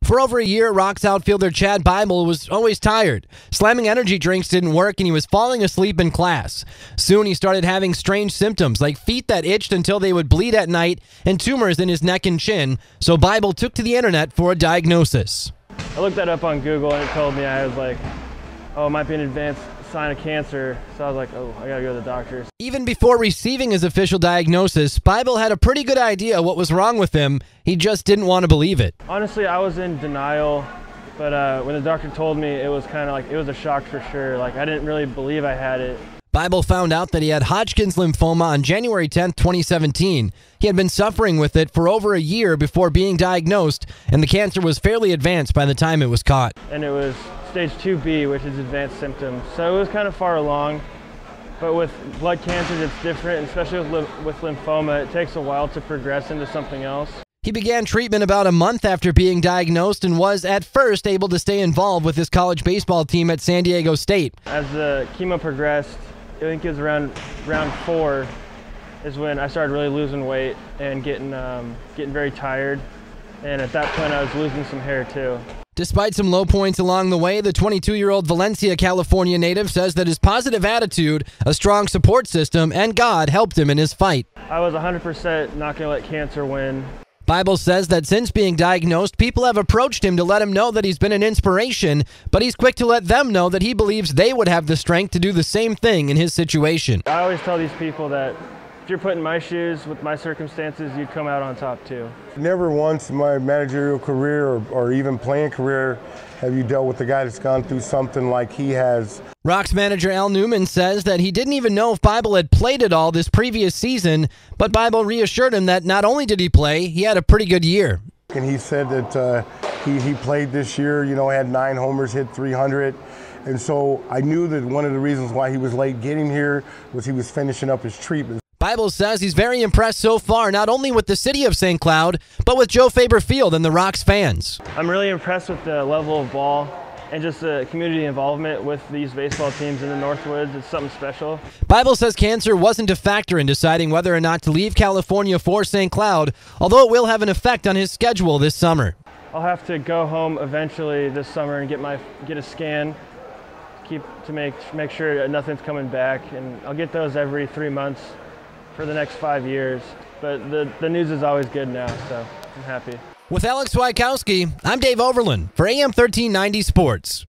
For over a year, Rock's outfielder Chad Bible was always tired. Slamming energy drinks didn't work, and he was falling asleep in class. Soon, he started having strange symptoms, like feet that itched until they would bleed at night and tumors in his neck and chin, so Bible took to the internet for a diagnosis. I looked that up on Google, and it told me I was like, oh, it might be an advanced sign of cancer. So I was like, oh, I gotta go to the doctor. Even before receiving his official diagnosis, Bible had a pretty good idea what was wrong with him. He just didn't want to believe it. Honestly, I was in denial, but when the doctor told me, it was kind of like, it was a shock for sure. Like, I didn't really believe I had it. Bible found out that he had Hodgkin's lymphoma on January 10, 2017. He had been suffering with it for over a year before being diagnosed, and the cancer was fairly advanced by the time it was caught. And it was stage 2B, which is advanced symptoms. So it was kind of far along. But with blood cancers, it's different, especially with lymphoma. It takes a while to progress into something else. He began treatment about a month after being diagnosed and was at first able to stay involved with his college baseball team at San Diego State. As the chemo progressed, I think it was around round 4 is when I started really losing weight and getting very tired. And at that point, I was losing some hair too. Despite some low points along the way, the 22-year-old Valencia, California native says that his positive attitude, a strong support system, and God helped him in his fight. I was 100% not going to let cancer win. Bible says that since being diagnosed, people have approached him to let him know that he's been an inspiration, but he's quick to let them know that he believes they would have the strength to do the same thing in his situation. I always tell these people that if you're put in my shoes with my circumstances, you'd come out on top too. Never once in my managerial career or even playing career have you dealt with a guy that's gone through something like he has. Rock's manager Al Newman says that he didn't even know if Bible had played at all this previous season, but Bible reassured him that not only did he play, he had a pretty good year. And he said that he played this year, you know, had 9 homers, hit 300. And so I knew that one of the reasons why he was late getting here was he was finishing up his treatment. Bible says he's very impressed so far, not only with the city of St. Cloud, but with Joe Faber Field and the Rock's fans. I'm really impressed with the level of ball and just the community involvement with these baseball teams in the Northwoods. It's something special. Bible says cancer wasn't a factor in deciding whether or not to leave California for St. Cloud, although it will have an effect on his schedule this summer. I'll have to go home eventually this summer and get a scan to make sure that nothing's coming back, and I'll get those every 3 months for the next 5 years. But the news is always good now, so I'm happy. With Alex Wykowski, I'm Dave Overland for AM 1390 Sports.